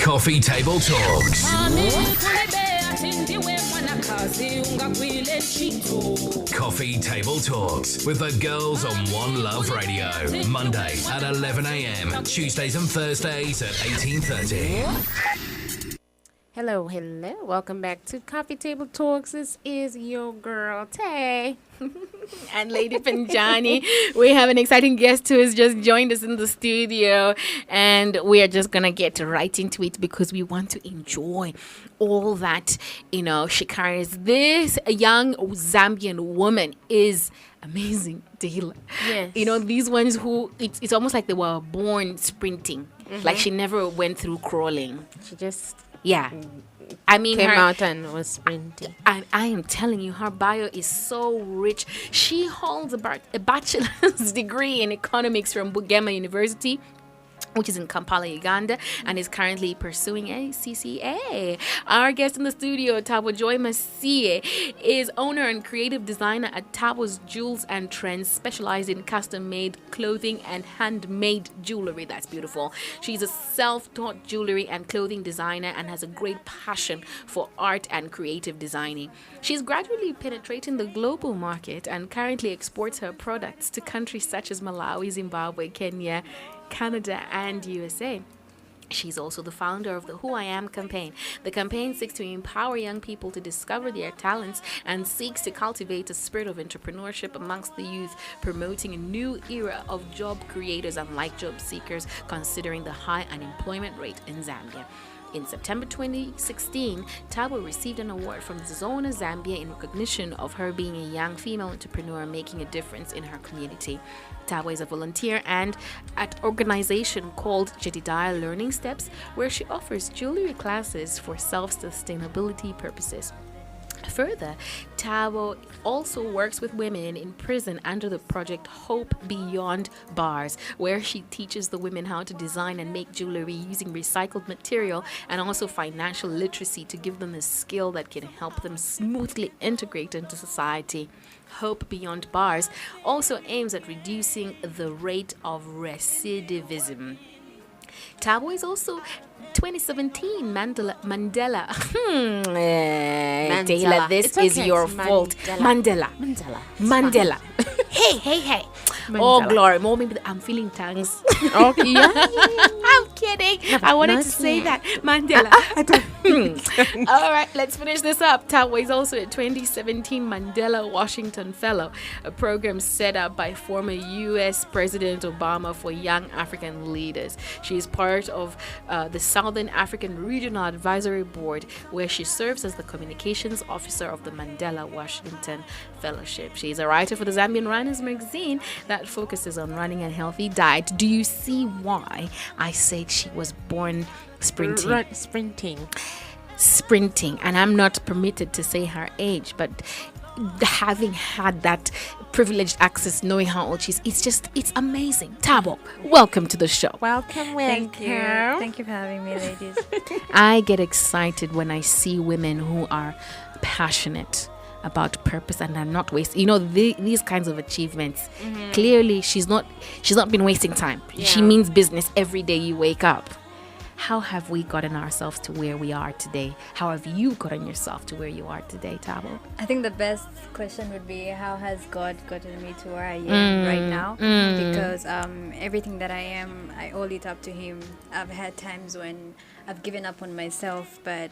Coffee Table Talks. Coffee Table Talks with the girls on One Love Radio. Monday at 11 a.m. Tuesdays and Thursdays at 18:30. Hello. Welcome back to Coffee Table Talks. This is your girl, Tay. And Lady Panjani. We have an exciting guest who has just joined us in the studio. And we are just going to get right into it because we want to enjoy all that, she carries. This young Zambian woman is amazing, Dela. Yes. These ones who, it's almost like they were born sprinting. Mm-hmm. Like she never went through crawling. She just... Yeah. I mean, came out and was sprinting. I am telling you, her bio is so rich. She holds a bachelor's degree in economics from Bugema University, which is in Kampala, Uganda, and is currently pursuing a CCA. Our guest in the studio, Tabo Joy Masie, is owner and creative designer at Tabo's Jewels and Trends, specialized in custom-made clothing and handmade jewelry. That's beautiful. She's a self-taught jewelry and clothing designer and has a great passion for art and creative designing. She's gradually penetrating the global market and currently exports her products to countries such as Malawi, Zimbabwe, Kenya, Canada, and USA. She's also the founder of the Who I Am campaign. The campaign seeks to empower young people to discover their talents and seeks to cultivate a spirit of entrepreneurship amongst the youth, promoting a new era of job creators unlike job seekers, considering the high unemployment rate in Zambia. In September 2016, Tabo received an award from Zona Zambia in recognition of her being a young female entrepreneur making a difference in her community. Tabo is a volunteer and at an organization called Jedediah Learning Steps, where she offers jewelry classes for self-sustainability purposes. Further, Tabo also works with women in prison under the project Hope Beyond Bars, where she teaches the women how to design and make jewelry using recycled material and also financial literacy to give them a skill that can help them smoothly integrate into society. Hope Beyond Bars also aims at reducing the rate of recidivism. Tabo is also 2017 Mandela. Taylor, this is your fault. Mandela. Hey. Mandela. Oh, glory. I'm feeling tongues. Okay. I'm kidding. I wanted to say that. Mandela. All right, let's finish this up. Tabo is also a 2017 Mandela Washington Fellow, a program set up by former U.S. President Obama for young African leaders. She is part of the Southern African Regional Advisory Board, where she serves as the communications officer of the Mandela Washington Fellowship. She is a writer for the Zambian Runners magazine that focuses on running a healthy diet. Do you see why I said she was born sprinting? Sprinting, and I'm not permitted to say her age, but having had that privileged access, knowing how old she is, it's amazing. Tabo, welcome to the show. Welcome. Thank you for having me, ladies. I get excited when I see women who are passionate about purpose and are not wasting, these kinds of achievements. Mm-hmm. Clearly, she's not been wasting time. Yeah. She means business every day you wake up. How have we gotten ourselves to where we are today? How have you gotten yourself to where you are today, Tabo? I think the best question would be, how has God gotten me to where I am right now? Because everything that I am, I owe it up to Him. I've had times when I've given up on myself, but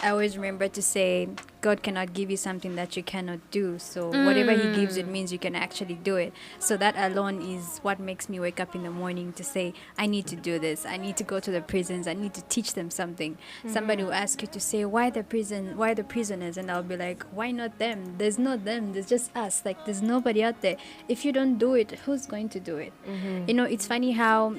I always remember to say, God cannot give you something that you cannot do. So whatever He gives, it means you can actually do it. So that alone is what makes me wake up in the morning to say, I need to do this. I need to go to the prisons. I need to teach them something. Mm-hmm. Somebody will ask you to say, why the prisoners? And I'll be like, why not them? There's not them. There's just us. Like, there's nobody out there. If you don't do it, who's going to do it? Mm-hmm. It's funny how,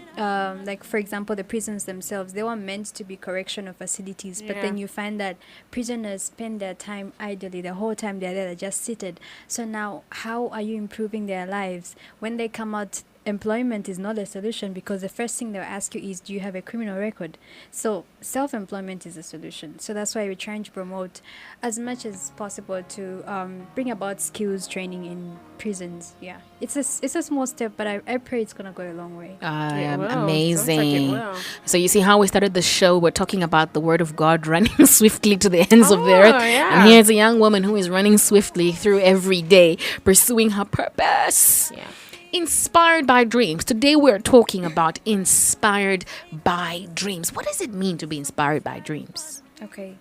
for example, the prisons themselves, they were meant to be correctional facilities, but then you find that prisoners spend their time idly. The whole time they're there, they're just seated. So now, how are you improving their lives? When they come out, employment is not a solution, because the first thing they'll ask you is, do you have a criminal record? So self-employment is a solution. So that's why we're trying to promote as much as possible to bring about skills training in prisons. Yeah, it's a small step, but I pray it's gonna go a long way. Amazing. So you see how we started the show. We're talking about the word of God running swiftly to the ends of the earth. Yeah. And here's a young woman who is running swiftly through every day, pursuing her purpose. Yeah. Inspired by dreams. Today we're talking about inspired by dreams. What does it mean to be inspired by dreams? Okay.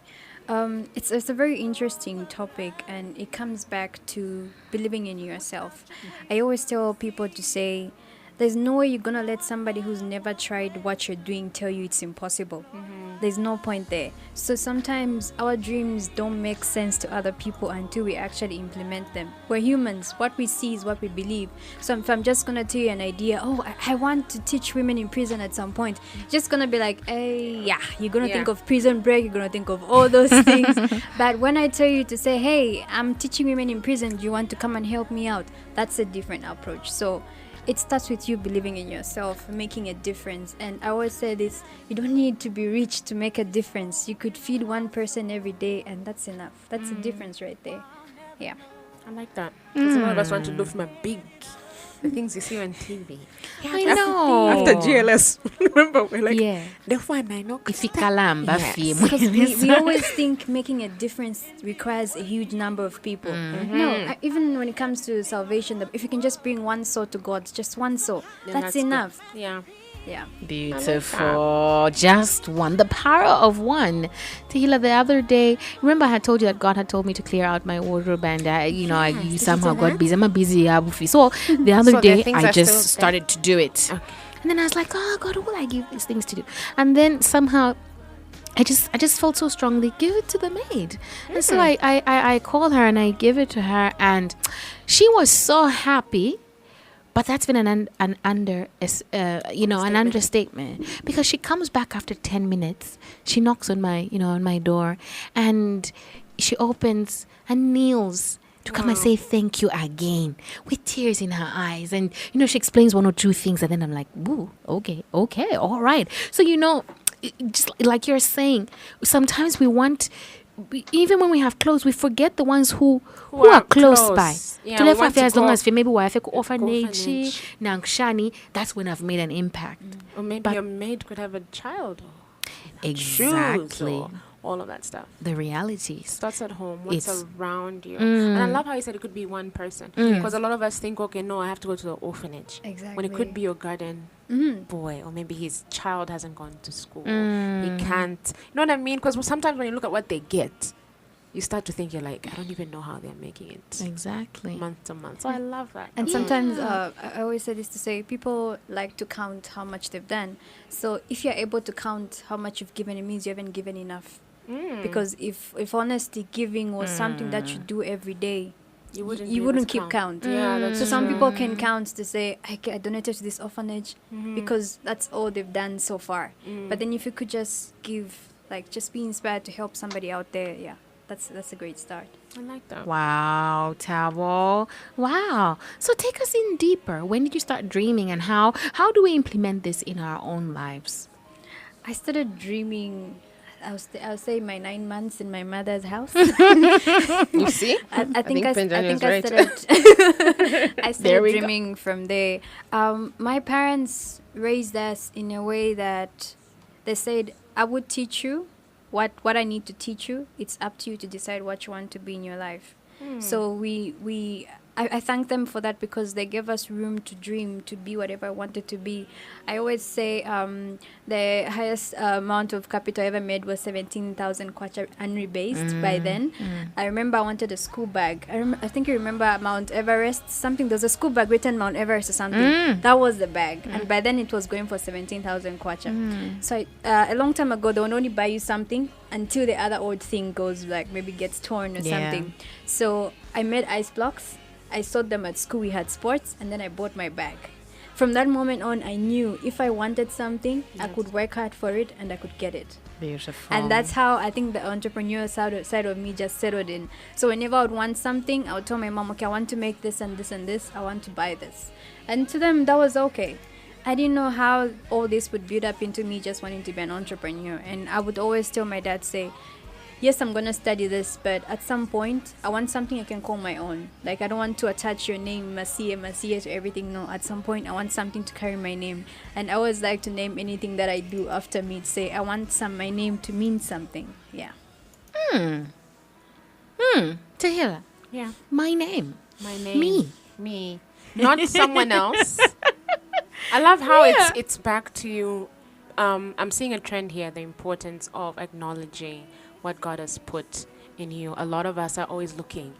It's a very interesting topic, and it comes back to believing in yourself. I always tell people to say, there's no way you're gonna let somebody who's never tried what you're doing tell you it's impossible. There's no point there. So sometimes our dreams don't make sense to other people until we actually implement them. We're humans. What we see is what we believe. So if I'm just gonna tell you an idea, I want to teach women in prison at some point, just gonna be like, yeah, you're gonna think of Prison Break, you're gonna think of all those things. But when I tell you to say, hey, I'm teaching women in prison, do you want to come and help me out? That's a different approach. So it starts with you believing in yourself, making a difference. And I always say this, you don't need to be rich to make a difference. You could feed one person every day, and that's enough. That's the difference right there. Yeah. I like that. Because a lot of us want to do from a big, the things you see on TV. I know. After GLS, remember, we're like, Yeah. the one I know. Ifikalamba Yes. Because we always think making a difference requires a huge number of people. No, even when it comes to salvation, if you can just bring one soul to God, just one soul, that's enough. Good. Yeah. Yeah. Beautiful. Just one. The power of one. Tahila, the other day, remember I had told you that God had told me to clear out my wardrobe, and I somehow got busy. I'm a busy abufi. So the other day, I just started to do it. Okay. And then I was like, oh God, who will I give these things to do? And then somehow I just felt so strongly, give it to the maid. And so I called her and I gave it to her, and she was so happy. But that's been an understatement, because she comes back after 10 minutes. She knocks on my door, and she opens and kneels to come and say thank you again, with tears in her eyes. And she explains one or two things, and then I'm like, ooh, okay, all right. So just like you're saying, sometimes we want. Even when we have clothes, we forget the ones who are close by. Yeah, To left as long as maybe I think orphanage, Nangshani, that's when I've made an impact. Or maybe your maid could have a child. Exactly. Or all of that stuff. The realities. Starts at home. What's around you. And I love how you said it could be one person. Because a lot of us think, okay, no, I have to go to the orphanage. Exactly. When it could be your garden boy, or maybe his child hasn't gone to school. He can't. You know what I mean? Because sometimes when you look at what they get, you start to think, you're like, I don't even know how they're making it. Exactly. Month to month. So I love that. And sometimes I always say this to say, people like to count how much they've done. So if you're able to count how much you've given, it means you haven't given enough. Because if honestly giving was something that you do every day, you wouldn't keep count. Yeah, so some people can count to say, I donated to this orphanage because that's all they've done so far. But then if you could just give, just be inspired to help somebody out there, that's a great start. I like that. Wow, Tabo. Wow. So take us in deeper. When did you start dreaming, and how do we implement this in our own lives? I started dreaming, I'll say my 9 months in my mother's house. You see? I think I started I started dreaming from there. My parents raised us in a way that they said, I would teach you what I need to teach you. It's up to you to decide what you want to be in your life. So I thank them for that, because they gave us room to dream, to be whatever I wanted to be. I always say the highest amount of capital I ever made was 17,000 kwacha unrebased by then. I remember I wanted a school bag. I think you remember Mount Everest, something. There's a school bag written Mount Everest or something. That was the bag. And by then it was going for 17,000 kwacha. So a long time ago, they would only buy you something until the other old thing goes, maybe gets torn or something. So I made ice blocks. I sold them at school. We had sports, and then I bought my bag. from that moment on, I knew if I wanted something, I could work hard for it and I could get it. Beautiful. And that's how I think the entrepreneur side of me just settled in. So whenever I would want something, I would tell my mom, okay, I want to make this and this and this. I want to buy this. And to them, that was okay. I didn't know how all this would build up into me just wanting to be an entrepreneur. And I would always tell my dad, say, yes, I'm going to study this, but at some point, I want something I can call my own. Like, I don't want to attach your name, Masia to everything. No, at some point, I want something to carry my name. And I always like to name anything that I do after me to say, I want my name to mean something. Yeah. Tahila. Yeah. My name. My name. Me. Not someone else. I love how it's back to you. I'm seeing a trend here, the importance of acknowledging what God has put in you. A lot of us are always looking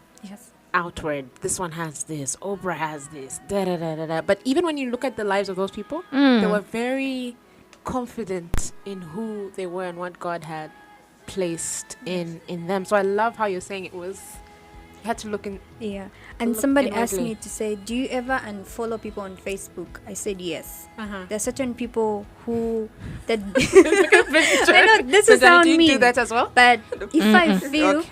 outward. This one has this, Oprah has this, da-da-da-da-da. But even when you look at the lives of those people, they were very confident in who they were and what God had placed in them. So I love how you're saying you had to look in. Yeah. And somebody asked me to say, do you ever unfollow people on Facebook? I said yes. There are certain people who that I know this is sound mean. Do that as well? But if I feel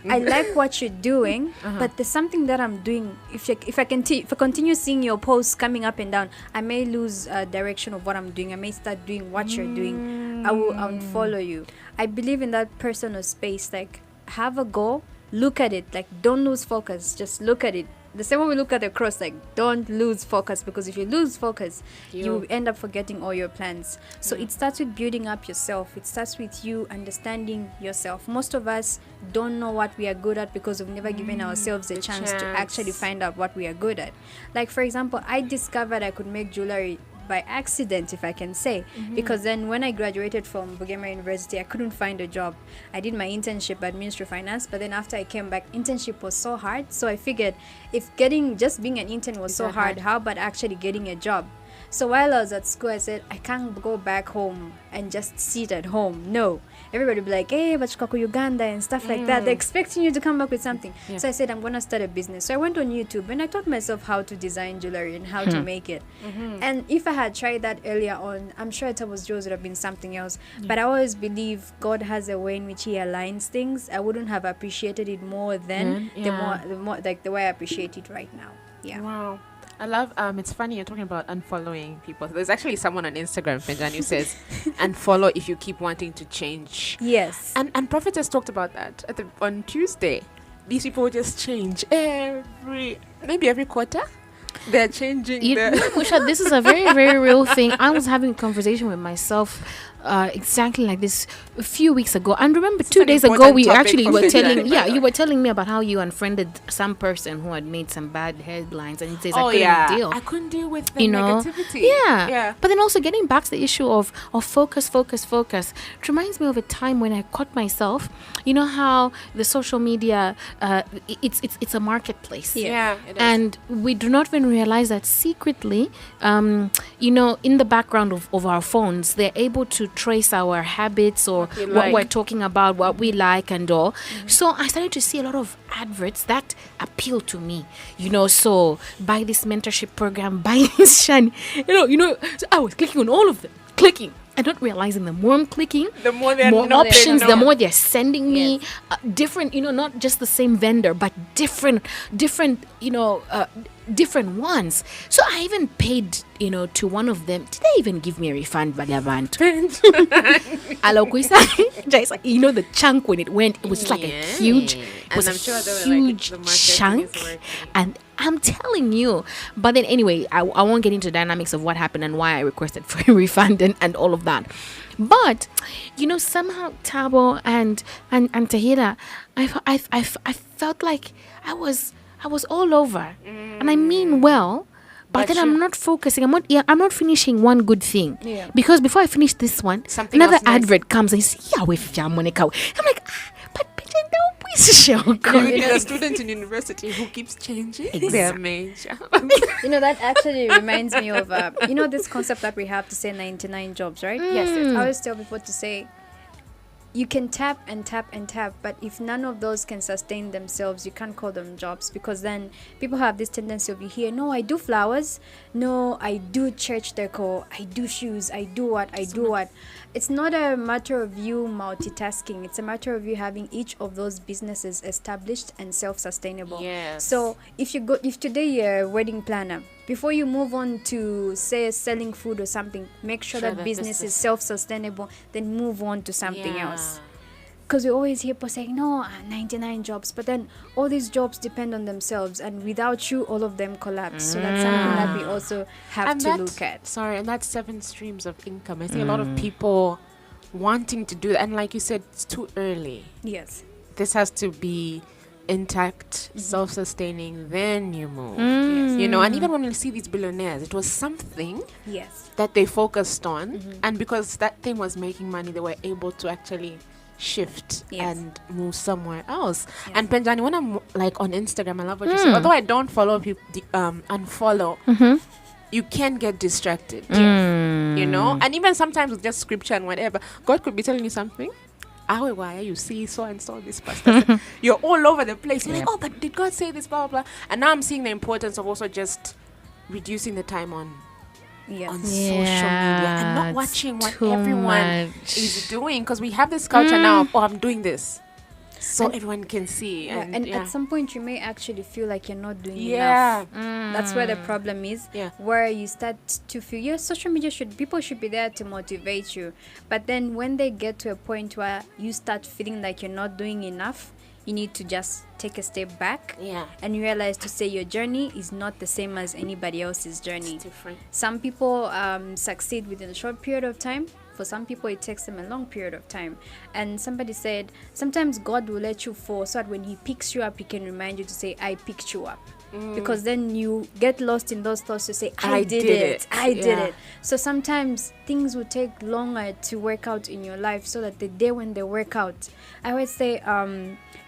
I like what you're doing, but there's something that I'm doing. If I continue seeing your posts coming up and down, I may lose direction of what I'm doing. I may start doing what you're doing. I will unfollow you. I believe in that personal space. Like, have a goal. Look at it, like, don't lose focus, just look at it. The same way we look at the cross, like, don't lose focus, because if you lose focus, you end up forgetting all your plans. So it starts with building up yourself. It starts with you understanding yourself. Most of us don't know what we are good at because we've never given ourselves a chance to actually find out what we are good at. Like, for example, I discovered I could make jewelry by accident, if I can say, because then when I graduated from Bugema University, I couldn't find a job. I did my internship at Ministry of Finance, but then after I came back, internship was so hard. So I figured if just being an intern was so hard, how about actually getting a job? So while I was at school, I said, I can't go back home and just sit at home. No. Everybody would be like, hey, Bachukako Uganda and stuff like that. They're expecting you to come back with something. So I said, I'm going to start a business. So I went on YouTube and I taught myself how to design jewelry and how to make it. And if I had tried that earlier on, I'm sure Tabo's Jewels would have been something else. But I always believe God has a way in which He aligns things. I wouldn't have appreciated it more then, the more like the way I appreciate it right now. Yeah. Wow. I love, it's funny you're talking about unfollowing people. There's actually someone on Instagram, Finjan, who says, unfollow if you keep wanting to change. Yes. And Prophet just talked about that on Tuesday. These people just change maybe every quarter. They're changing. Musha, this is a very, very real thing. I was having a conversation with myself exactly like this a few weeks ago, and remember 2 days ago we actually were telling you were telling me about how you unfriended some person who had made some bad headlines, and it says I couldn't deal with the negativity. But then also getting back to the issue of focus, it reminds me of a time when I caught myself. You know how the social media it's a marketplace, and we do not even realize that secretly in the background of our phones they're able to trace our habits or what we're talking about, what we like and all. So I started to see a lot of adverts that appeal to me, so buy this mentorship program, buy this shiny, so I was clicking on all of them, and not realizing the more I'm clicking, the more options, the more they're sending me different, not just the same vendor, but different, different ones. So I even paid, to one of them. Did they even give me a refund? The chunk when it went, it was like a huge, chunk. And I'm telling you. But then anyway, I won't get into the dynamics of what happened and why I requested for a refund and all of that. But somehow Tabo and Tahira, I felt like I was all over, and I mean well, but then I'm not focusing. I'm not finishing one good thing, because before I finish this one, another advert comes and says, "Yeah, with Monica." I'm like, but a student in university who keeps changing their major. That actually reminds me of this concept that we have to say 99 jobs, right? Yes. I always tell people to say you can tap and tap and tap, but if none of those can sustain themselves, you can't call them jobs, because then people have this tendency of, you hear, no, I do flowers, no, I do church decor, I do shoes, I do what. It's not a matter of you multitasking, it's a matter of you having each of those businesses established and self-sustainable. Yes. So if today you're a wedding planner, before you move on to, say, selling food or something, make sure that business is self-sustainable, then move on to something else. Because we always hear people saying, no, 99 jobs, but then all these jobs depend on themselves, and without you, all of them collapse. So that's something that we also have to look at. Sorry, and that's 7 streams of income. I see a lot of people wanting to do that, and like you said, it's too early. Yes. This has to be intact, self-sustaining, then you move. Yes. You know, and even when you see these billionaires, it was something that they focused on, and because that thing was making money, they were able to actually shift and move somewhere else. And Penjani, when I'm like on Instagram, I love what you say. Although I don't follow people, unfollow, you can get distracted. You know, and even sometimes with just scripture and whatever, God could be telling you something. Why you see so and so this pastor? You're all over the place. You're like, oh, but did God say this? Blah blah blah. And now I'm seeing the importance of also just reducing the time on social media and not watching what everyone is doing, because we have this culture now of, oh, I'm doing this so everyone can see. And at some point you may actually feel like you're not doing enough. That's where the problem is, where you start to feel, social media people should be there to motivate you, but then when they get to a point where you start feeling like you're not doing enough, you need to just take a step back and realize to say your journey is not the same as anybody else's journey. It's different. Some people succeed within a short period of time. For some people, it takes them a long period of time. And somebody said, sometimes God will let you fall so that when he picks you up, he can remind you to say, I picked you up. Because then you get lost in those thoughts to say, I did it. So sometimes things will take longer to work out in your life, so that the day when they work out, I always say,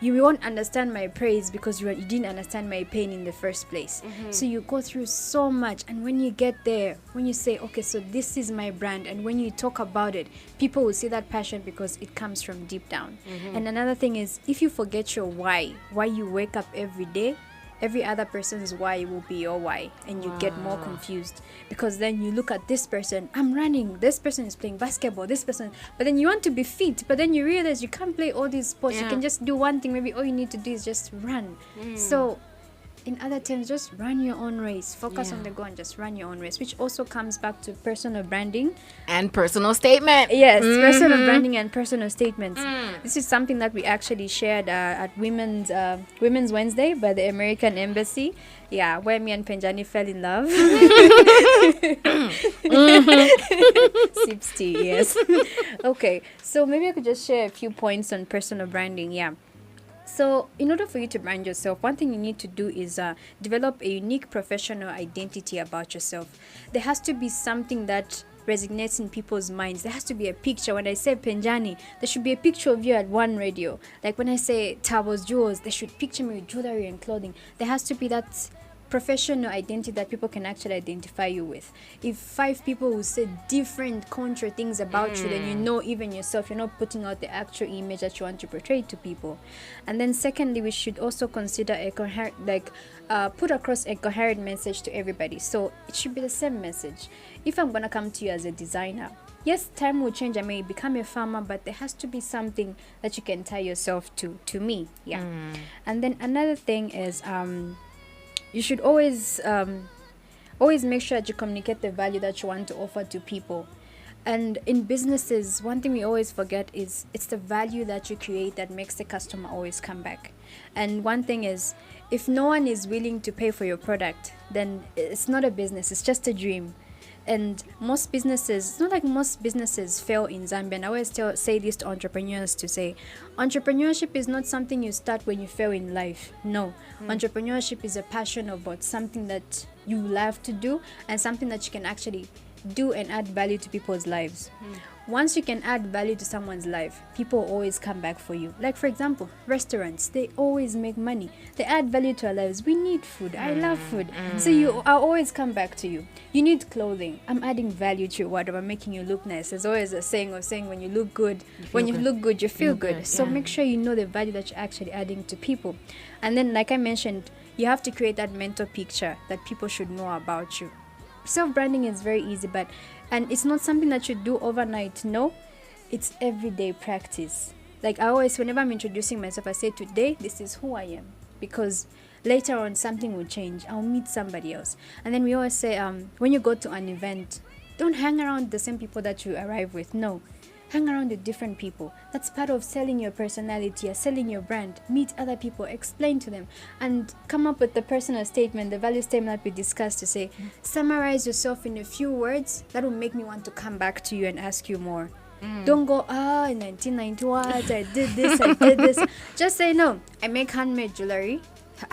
you won't understand my praise because you didn't understand my pain in the first place. So you go through so much, and when you get there, when you say, okay, so this is my brand, and when you talk about it, people will see that passion because it comes from deep down. And another thing is, if you forget your why you wake up every day, every other person's why will be your why, and you get more confused, because then you look at this person, I'm running, this person is playing basketball, this person, but then you want to be fit, but then you realize you can't play all these sports. You can just do one thing. Maybe all you need to do is just run. So in other terms, just run your own race, focus on the goal and just run your own race, which also comes back to personal branding and personal statement. Personal branding and personal statements. This is something that we actually shared at Women's Wednesday by the American Embassy, where me and Penjani fell in love. Sips tea, yes. Okay, so maybe I could just share a few points on personal branding. So in order for you to brand yourself, one thing you need to do is develop a unique professional identity about yourself. There has to be something that resonates in people's minds. There has to be a picture. When I say Penjani, there should be a picture of you at One Radio. Like when I say Tabo's Jewels, they should picture me with jewelry and clothing. There has to be that professional identity that people can actually identify you with. If 5 people will say different contra things about you, then you know even yourself you're not putting out the actual image that you want to portray to people. And then secondly, we should also consider a coherent, put across a coherent message to everybody. So it should be the same message. If I'm gonna come to you as a designer, yes, time will change. I may become a farmer, but there has to be something that you can tie yourself to me. And then another thing is you should always make sure that you communicate the value that you want to offer to people. And in businesses, one thing we always forget is it's the value that you create that makes the customer always come back. And one thing is, if no one is willing to pay for your product, then it's not a business, it's just a dream. And most businesses, it's not like most businesses fail in Zambia. And I always say this to entrepreneurs to say, entrepreneurship is not something you start when you fail in life. No, entrepreneurship is a passion about something that you love to do and something that you can actually do and add value to people's lives. Once you can add value to someone's life, people always come back for you. Like, for example, restaurants, they always make money. They add value to our lives. We need food. I love food. So I'll always come back to you. You need clothing. I'm adding value to your wardrobe. I'm making you look nice. There's always a saying of saying when you look good, you feel good. So make sure you know the value that you're actually adding to people. And then, like I mentioned, you have to create that mental picture that people should know about you. Self-branding is very easy, and it's not something that you do overnight. No, it's everyday practice. Like I always, whenever I'm introducing myself, I say today, this is who I am, because later on something will change. I'll meet somebody else. And then we always say, when you go to an event, don't hang around the same people that you arrive with. No, hang around with different people. That's part of selling your personality or selling your brand. Meet other people, explain to them, and come up with the personal statement, the value statement that we discussed, to say, summarize yourself in a few words that will make me want to come back to you and ask you more. Don't go, in 1990 what, I did this. Just say, no, I make handmade jewelry,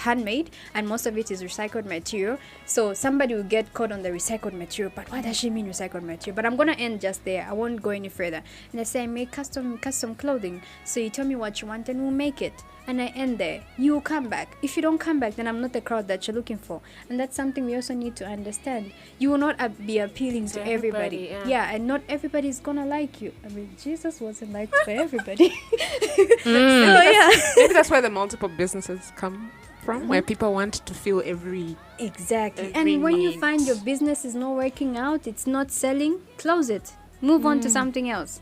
and most of it is recycled material. So somebody will get caught on the recycled material, but what does she mean recycled material? But I'm gonna end just there. I won't go any further. And I say I make custom clothing. So you tell me what you want and we'll make it. And I end there. You will come back. If you don't come back, then I'm not the crowd that you're looking for. And that's something we also need to understand. You will not be appealing to everybody. Yeah, and not everybody is gonna like you. I mean, Jesus wasn't liked by everybody. So yeah, maybe that's where the multiple businesses come from, where people want to feel every and when you find your business is not working out, it's not selling, close it, move on to something else.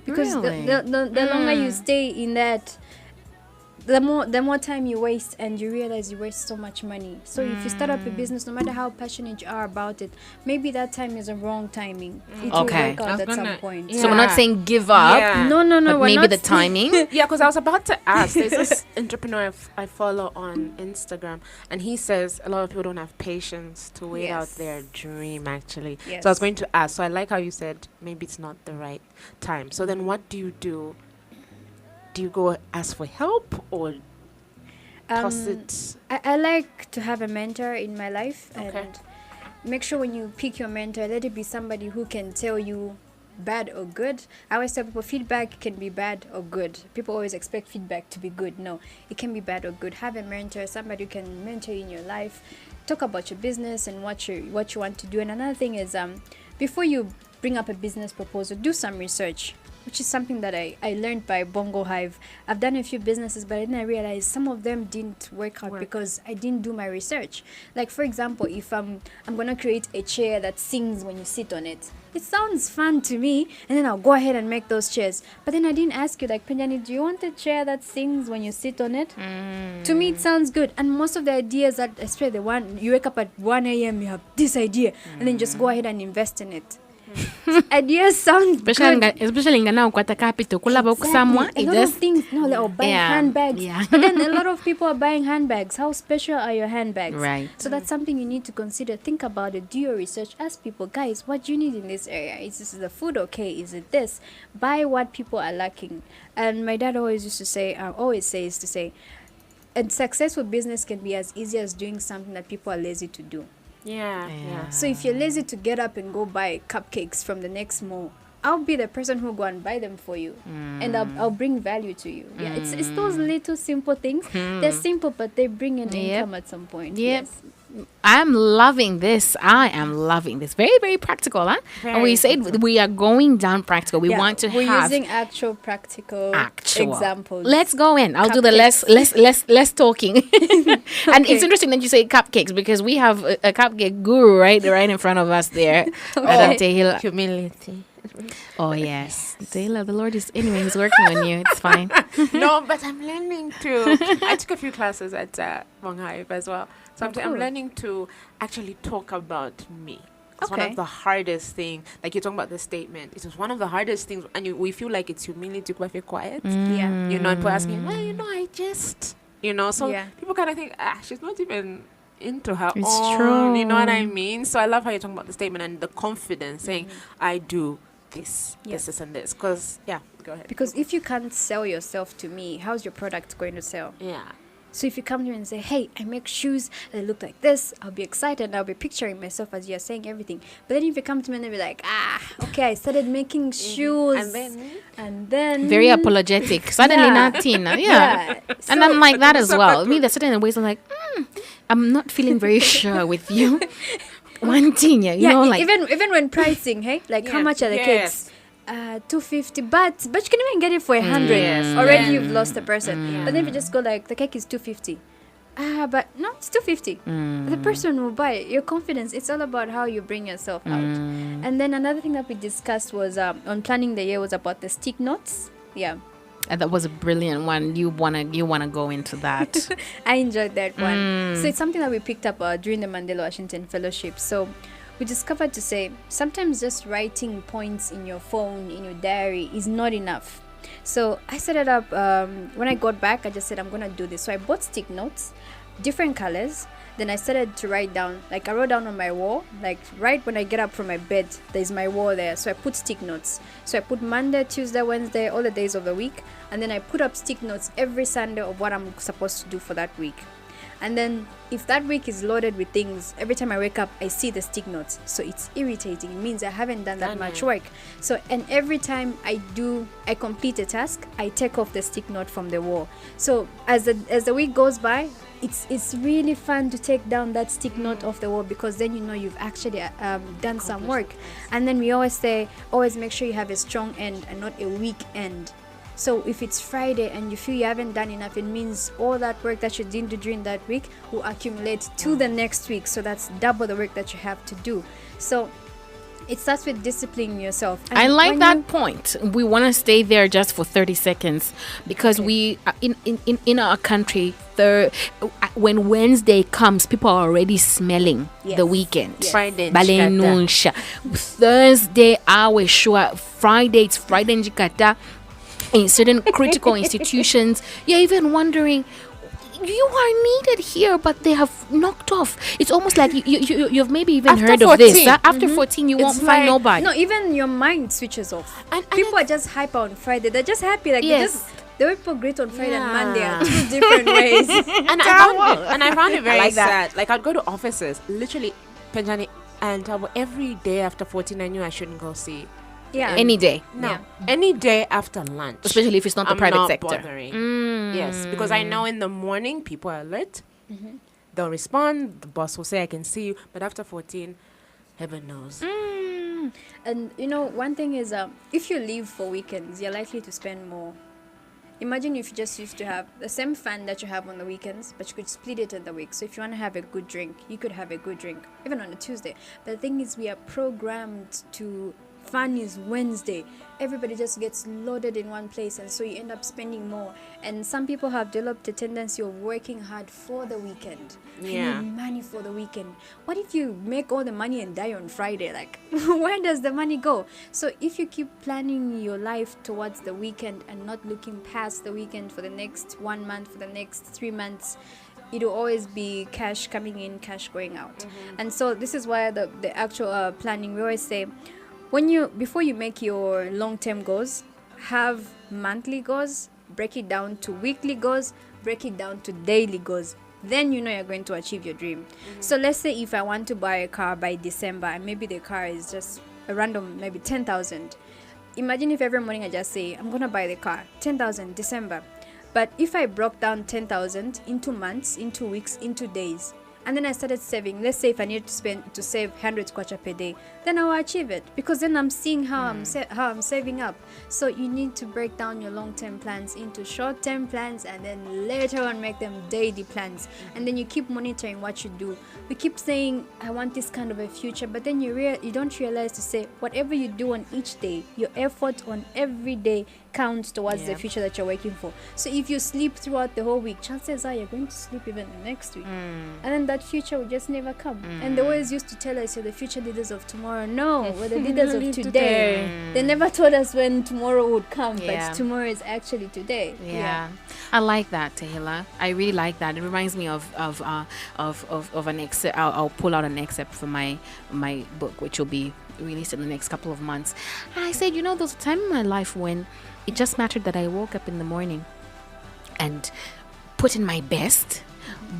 Because the longer you stay in that, the more time you waste, and you realize you waste so much money. So if you start up a business, no matter how passionate you are about it, maybe that time is a wrong timing. It will work out at some point. So we're not saying give up. No, but we're maybe not the timing. Because I was about to ask. There's this entrepreneur I follow on Instagram, and he says a lot of people don't have patience to wait out their dream, actually. So I was going to ask. So I like how you said maybe it's not the right time. So then what do you do? Do you go ask for help, or toss it? I like to have a mentor in my life, and make sure when you pick your mentor, let it be somebody who can tell you bad or good. I always tell people feedback can be bad or good. People always expect feedback to be good. No, it can be bad or good. Have a mentor, somebody who can mentor you in your life. Talk about your business and what you want to do. And another thing is, before you bring up a business proposal, do some research, which is something that I learned by Bongo Hive. I've done a few businesses, but then I realized some of them didn't work out because I didn't do my research. Like, for example, if I'm going to create a chair that sings when you sit on it, it sounds fun to me, and then I'll go ahead and make those chairs. But then I didn't ask you, like, Penjani, do you want a chair that sings when you sit on it? To me, it sounds good. And most of the ideas that, especially the one, you wake up at 1 a.m., you have this idea, and then just go ahead and invest in it. Ideas sound good. Especially now, kwata capital, kulaba kusamwa. A lot of things. No, like, buying handbags. But then a lot of people are buying handbags. How special are your handbags? Right. So that's something you need to consider. Think about it. Do your research. Ask people, guys, what do you need in this area? Is this the food okay? Is it this? Buy what people are lacking. And my dad always used to say, a successful business can be as easy as doing something that people are lazy to do. So if you're lazy to get up and go buy cupcakes from the next mall, I'll be the person who will go and buy them for you, and I'll bring value to you. It's those little simple things. They're simple, but they bring an income at some point. Yes. I'm loving this. I am loving this. Very, very practical, huh? And we said we are going down practical. We want to we're have using actual practical examples. Let's go in. I'll do the less talking. And it's interesting that you say cupcakes, because we have a cupcake guru right in front of us there. Humility. Oh yes, Taylor, the Lord is he's working on you. It's fine. No, but I'm learning to. I took a few classes at Hive as well, so I'm learning to actually talk about me. It's one of the hardest things. Like you're talking about the statement. It was one of the hardest things, and we feel like it's humility to be quiet. You know, and people asking, I just, so people kind of think, she's not even into her own. True. You know what I mean? So I love how you're talking about the statement and the confidence, saying, I do this, this, and this. Because, go ahead. Because if you can't sell yourself to me, how's your product going to sell? So if you come to me and say, hey, I make shoes that look like this, I'll be excited and I'll be picturing myself as you're saying everything. But then if you come to me and be like, okay, I started making shoes. And then Very apologetic. Suddenly nothing. Yeah. So, and I'm like that as well. Me, there's certain ways I'm like, I'm not feeling very sure with you. One thing, you know, like even when pricing, hey, like how much are the cakes? 250, but you can even get it for 100. Already you've lost the person. But then if you just go like, the cake is 250. But no, it's 250. The person will buy it. Your confidence, it's all about how you bring yourself out. And then another thing that we discussed was on planning the year was about the stick notes. Yeah. And that was a brilliant one. You wanna go into that. I enjoyed that one. So it's something that we picked up during the Mandela Washington Fellowship. So we discovered to say sometimes just writing points in your phone, in your diary is not enough. So I set it up. When I got back, I just said, I'm going to do this. So I bought stick notes, different colors. Then I started to write down. Like I wrote down on my wall, like right when I get up from my bed, there's my wall there. So I put stick notes. So I put Monday, Tuesday, Wednesday, all the days of the week. And then I put up stick notes every Sunday of what I'm supposed to do for that week. And then if that week is loaded with things, every time I wake up, I see the stick notes. So it's irritating. It means I haven't done that much work. So, and every time I complete a task, I take off the stick note from the wall. So as the week goes by, it's really fun to take down that stick note off the wall, because then you know you've actually done some work. And then we always say, always make sure you have a strong end and not a weak end. So if it's Friday and you feel you haven't done enough, it means all that work that you didn't do during that week will accumulate to the next week. So that's double the work that you have to do. So it starts with disciplining yourself. And I like that point. We want to stay there just for 30 seconds because we in our country, when Wednesday comes, people are already smelling the weekend. Yes. Friday, Thursday, our sure. Friday, it's Friday in Jakarta. In certain critical institutions, you're even wondering, you are needed here, but they have knocked off. It's almost like you've maybe even After heard 14. of this. After 14, you won't find nobody. No, even your mind switches off. And people are just hyper on Friday. They're just happy. Like they were people great on Friday and Monday are two different ways. And I found it very sad. Like I'd go to offices, literally, Penjani, and every day after 14, I knew I shouldn't go see. Yeah. Any day. No. Yeah. Any day after lunch. Especially if it's not the private sector. Bothering. Yes, because I know in the morning people are alert. They'll respond. The boss will say, I can see you. But after 14, heaven knows. And you know, one thing is, if you leave for weekends, you're likely to spend more. Imagine if you just used to have the same fun that you have on the weekends, but you could split it in the week. So if you want to have a good drink, you could have a good drink, even on a Tuesday. But the thing is, we are programmed to fun is Wednesday. Everybody just gets loaded in one place, and so you end up spending more. And some people have developed a tendency of working hard for the weekend. You need money for the weekend. What if you make all the money and die on Friday? Like, where does the money go? So if you keep planning your life towards the weekend and not looking past the weekend for the next 1 month, for the next 3 months, it will always be cash coming in, cash going out. And so this is why the actual planning, we always say, before you make your long-term goals, have monthly goals, break it down to weekly goals, break it down to daily goals. Then you know you're going to achieve your dream. So let's say if I want to buy a car by December, and maybe the car is just a random, maybe 10,000. Imagine if every morning I just say, I'm going to buy the car, 10,000 December. But if I broke down 10,000 into months, into weeks, into days, and then I started saving. Let's say if I need to save 100 kwacha per day, then I will achieve it, because then I'm seeing how I'm saving up. So you need to break down your long-term plans into short-term plans, and then later on make them daily plans. And then you keep monitoring what you do. We keep saying, I want this kind of a future, but then you don't realize to say, whatever you do on each day, your effort on every day counts towards the future that you're working for. So if you sleep throughout the whole week, chances are you're going to sleep even the next week. And then that future will just never come. And they always used to tell us, you're the future leaders of tomorrow. No, we're the leaders of today. They never told us when tomorrow would come, but tomorrow is actually today. I like that, Tehila. I really like that. It reminds me of an excerpt. I'll pull out an excerpt from my book, which will be released in the next couple of months. And I said, there was a time in my life when it just mattered that I woke up in the morning and put in my best,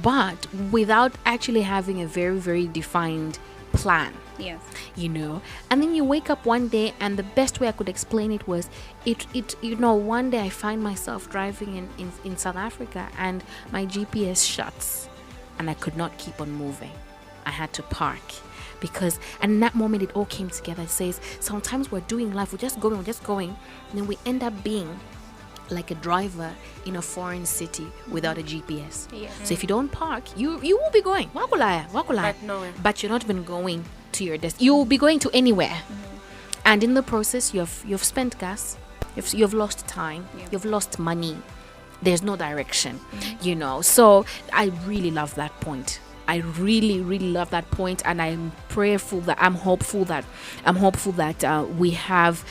but without actually having a very, very defined plan. Yes. And then you wake up one day, and the best way I could explain it was one day I find myself driving in South Africa, and my GPS shuts and I could not keep on moving. I had to park and in that moment it all came together. It says sometimes we're doing life, we're just going, and then we end up being like a driver in a foreign city without a GPS. So if you don't park, you will be going nowhere. but you're not even going to your destination. You will be going to anywhere, and in the process you've spent gas, you've lost time, you've lost money. There's no direction, So I really love that point. I really, really love that point, and I'm hopeful that we have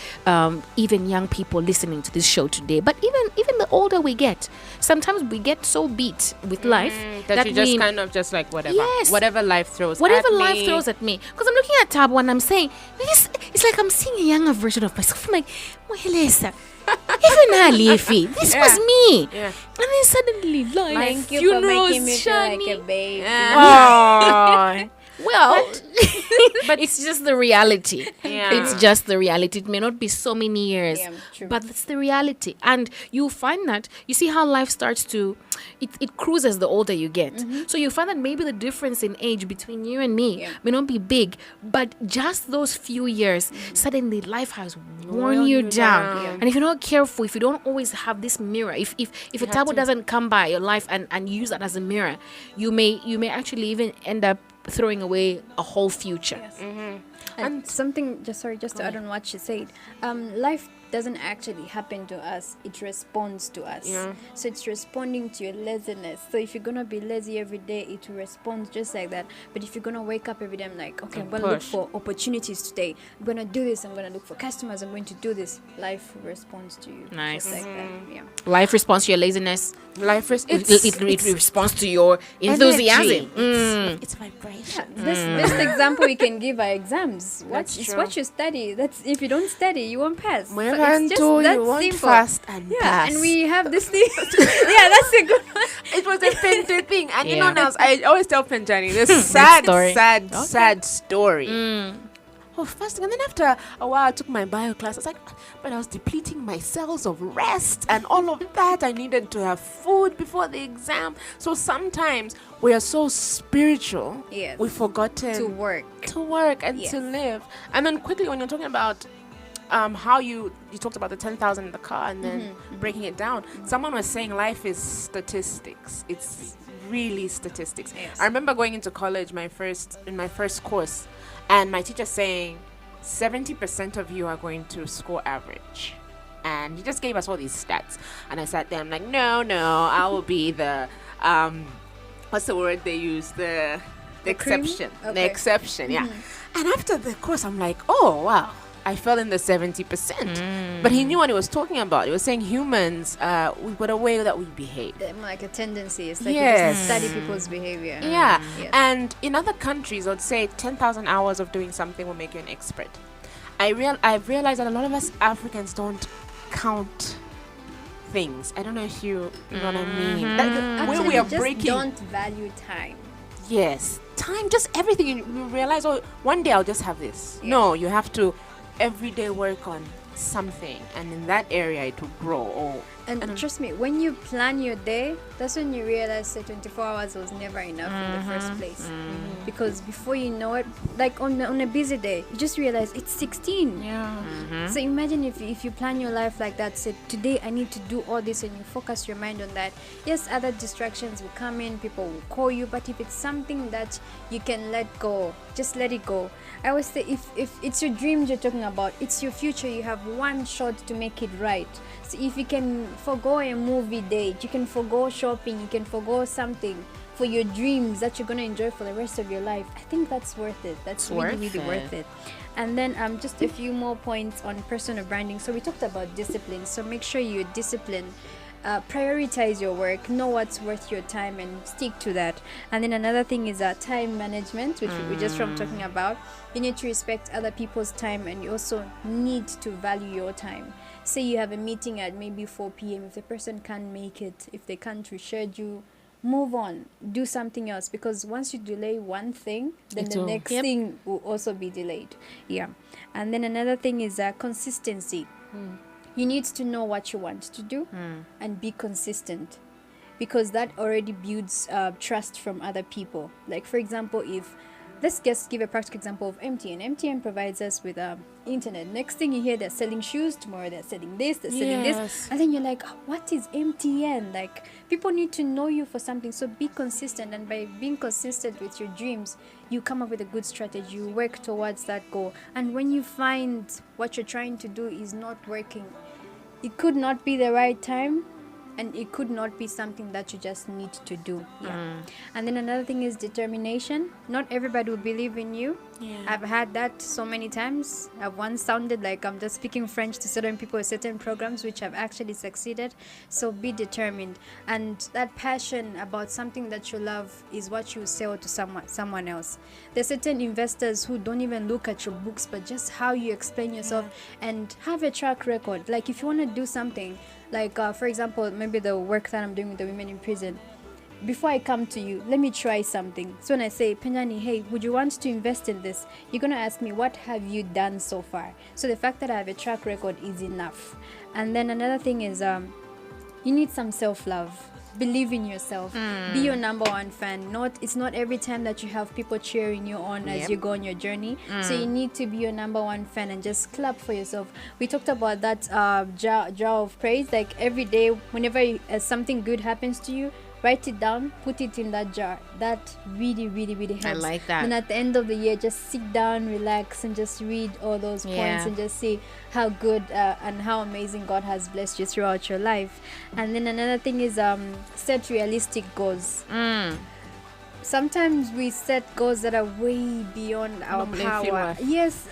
even young people listening to this show today. But even the older we get, sometimes we get so beat with life that you just kind of just like whatever, whatever life throws at me. Because I'm looking at Tabo and I'm saying, it's like I'm seeing a younger version of myself. I'm like, Lisa. This was me. And then suddenly, Thank you for funerals, making me feel like a baby. Well, but it's just the reality. Yeah. It's just the reality. It may not be so many years, but it's the reality. And you'll find that, you see how life starts to, it cruises the older you get. So you find that maybe the difference in age between you and me may not be big, but just those few years, suddenly life has worn you down. And if you're not careful, if you don't always have this mirror, if a table doesn't come by your life and use that as a mirror, you may actually even end up throwing away a whole future. And something, just to add on what she said, life doesn't actually happen to us, it responds to us. So it's responding to your laziness. So if you're gonna be lazy every day, it will respond just like that. But if you're gonna wake up every day, I'm like, okay, I'm gonna look for opportunities today, I'm gonna do this, I'm gonna look for customers, I'm going to do this, life responds to you. Nice. Just like that. Life responds to your laziness. It responds to your enthusiasm. It's vibration. Best example we can give are exams. What you study. That's if you don't study, you won't pass. It's just that you won't simple. fast and pass. And we have this thing. That's a good one. It was a Pente thing, and now I always tell Penjani this sad story. Fasting, and then after a while I took my bio class. I was like, but I was depleting my cells of rest and all of that. I needed to have food before the exam. So sometimes we are so spiritual, we've forgotten to work and to live. And then quickly, when you're talking about how you talked about the 10,000 in the car and then breaking it down, someone was saying life is statistics. It's really statistics. I remember going into college, in my first course, and my teacher saying 70% of you are going to score average. And he just gave us all these stats. And I sat there, I'm like, no, I will be the, what's the word they use? The exception. Okay. The exception, yeah. And after the course, I'm like, oh, wow. I fell in the 70%. But he knew what he was talking about. He was saying humans, we've got a way that we behave. Like a tendency. It's like you just study people's behavior. Yeah. And in other countries, I would say 10,000 hours of doing something will make you an expert. I've realized that a lot of us Africans don't count things. I don't know if you know what I mean. Actually, where we are just breaking. Don't value time. Yes. Time, just everything. You realize, oh, one day I'll just have this. No, you have to every day work on something, and in that area it will grow. And trust me, when you plan your day, that's when you realize that 24 hours was never enough in the first place. Because before you know it, like on a busy day, you just realize it's 16. So imagine if you plan your life like that, say today I need to do all this, and you focus your mind on that. Yes, other distractions will come in, people will call you, but if it's something that you can let go, just let it go. I always say, if it's your dreams you're talking about, it's your future, you have one shot to make it right. So if you can forgo a movie date, you can forgo shopping, you can forgo something for your dreams that you're going to enjoy for the rest of your life, I think that's worth it. That's really worth it. And then just a few more points on personal branding. So we talked about discipline. So make sure you're disciplined. prioritize your work, know what's worth your time, and stick to that. And then another thing is time management, which we just from talking about. You need to respect other people's time, and you also need to value your time. Say you have a meeting at maybe 4 p.m. If the person can't make it, if they can't reschedule, move on, do something else, because once you delay one thing, then the next thing will also be delayed. And then another thing is consistency. You need to know what you want to do and be consistent, because that already builds trust from other people. Like, for example, if let's just give a practical example of MTN. MTN provides us with internet. Next thing you hear, they're selling shoes. Tomorrow they're selling this, they're selling this. And then you're like, what is MTN? Like, people need to know you for something. So be consistent. And by being consistent with your dreams, you come up with a good strategy. You work towards that goal. And when you find what you're trying to do is not working, it could not be the right time. And it could not be something that you just need to do. And then another thing is determination. Not everybody will believe in you. I've had that so many times. I've once sounded like I'm just speaking French to certain people, certain programs, which have actually succeeded. So be determined. And that passion about something that you love is what you sell to someone else. There's certain investors who don't even look at your books, but just how you explain yourself and have a track record. Like, if you want to do something, like, for example, maybe the work that I'm doing with the women in prison, before I come to you, let me try something. So when I say, Penjani, hey, would you want to invest in this? You're going to ask me, what have you done so far? So the fact that I have a track record is enough. And then another thing is, you need some self-love. Believe in yourself. Be your number one fan. It's not every time that you have people cheering you on as you go on your journey. So you need to be your number one fan and just clap for yourself. We talked about that jar of praise. Like, every day, whenever something good happens to you, write it down, put it in that jar. That really, really, really helps. I like that. And at the end of the year, just sit down, relax, and just read all those points and just see how good and how amazing God has blessed you throughout your life. And then another thing is set realistic goals. Sometimes we set goals that are way beyond our power. Yes.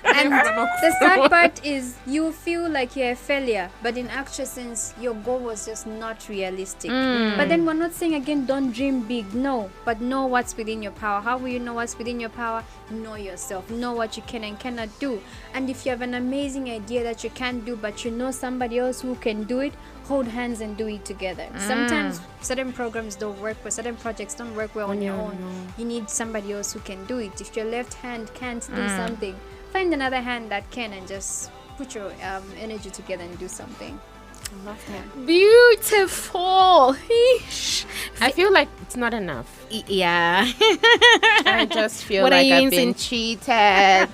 And the sad part is you feel like you're a failure, but in actual sense, your goal was just not realistic. But then we're not saying again, don't dream big. No, but know what's within your power. How will you know what's within your power? Know yourself. Know what you can and cannot do. And if you have an amazing idea that you can't do, but you know somebody else who can do it, hold hands and do it together. Sometimes certain programs don't work well, certain projects don't work well on your own. You need somebody else who can do it. If your left hand can't do something, find another hand that can, and just put your energy together and do something. I love that. Beautiful. I feel like it's not enough. Yeah. I just feel like I've been cheated.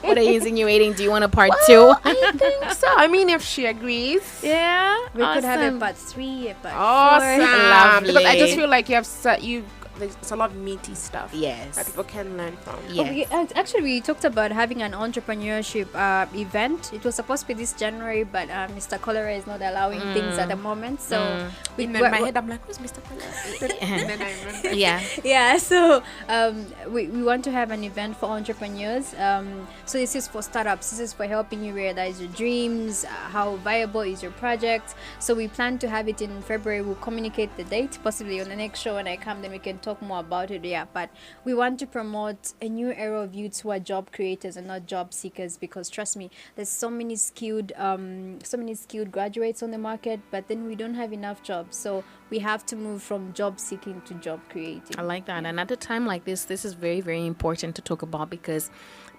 What are you insinuating? Do you want a part 2? I think so. I mean, if she agrees. Yeah. We could have a part 3, a part 4. Awesome. Lovely. Because I just feel like there's a lot of meaty stuff Yes. that people can learn from. Yes. Actually, we talked about having an entrepreneurship event. It was supposed to be this January, but Mr. Cholera is not allowing things at the moment. So In my head, I'm like, who's Mr. Cholera? And then I remember. Yeah. So we want to have an event for entrepreneurs. So this is for startups. This is for helping you realize your dreams. How viable is your project? So we plan to have it in February. We'll communicate the date, possibly on the next show when I come. Then we can talk more about it. But we want to promote a new era of youths who are job creators and not job seekers, because trust me, there's so many skilled graduates on the market, but then we don't have enough jobs. So we have to move from job seeking to job creating. I like that. And at a time like this is very, very important to talk about, because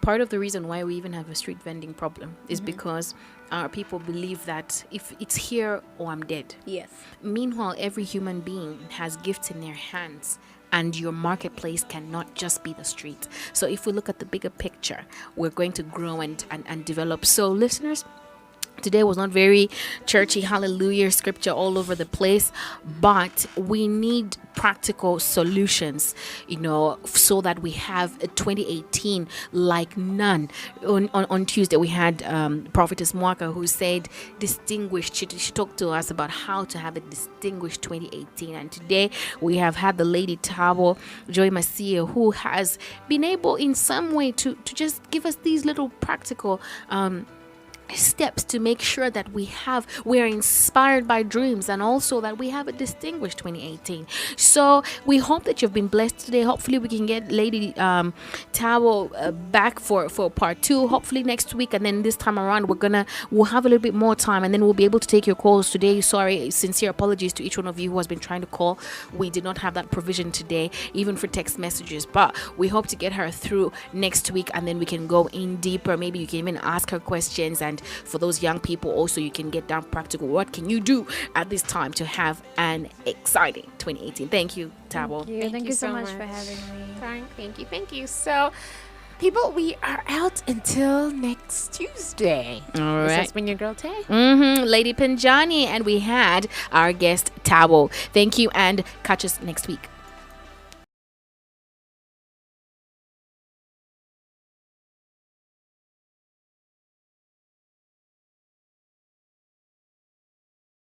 part of the reason why we even have a street vending problem is because our people believe that if it's here or I'm dead. Yes. Meanwhile, every human being has gifts in their hands, and your marketplace cannot just be the street. So if we look at the bigger picture, we're going to grow and develop. So listeners, today was not very churchy, hallelujah, scripture all over the place, but we need practical solutions, so that we have a 2018 like none. On Tuesday, we had Prophetess Mwaka, who said distinguished. She talked to us about how to have a distinguished 2018. And today, we have had the Lady Tabo, Joy Masia, who has been able in some way to just give us these little practical steps to make sure that we're inspired by dreams, and also that we have a distinguished 2018. So we hope that you've been blessed today. Hopefully we can get Lady Towel back for part 2, hopefully next week, and then this time around we'll have a little bit more time, and then we'll be able to take your calls today. Sorry, sincere apologies to each one of you who has been trying to call. We did not have that provision today, even for text messages, but we hope to get her through next week, and then we can go in deeper. Maybe you can even ask her questions, and for those young people also, you can get down practical. What can you do at this time to have an exciting 2018? Thank you, Tabo. Thank you so much for having me. Thank you. So, people, we are out until next Tuesday. All right. This has been your girl Tay. Lady Pinjani, and we had our guest Tabo. Thank you, and catch us next week.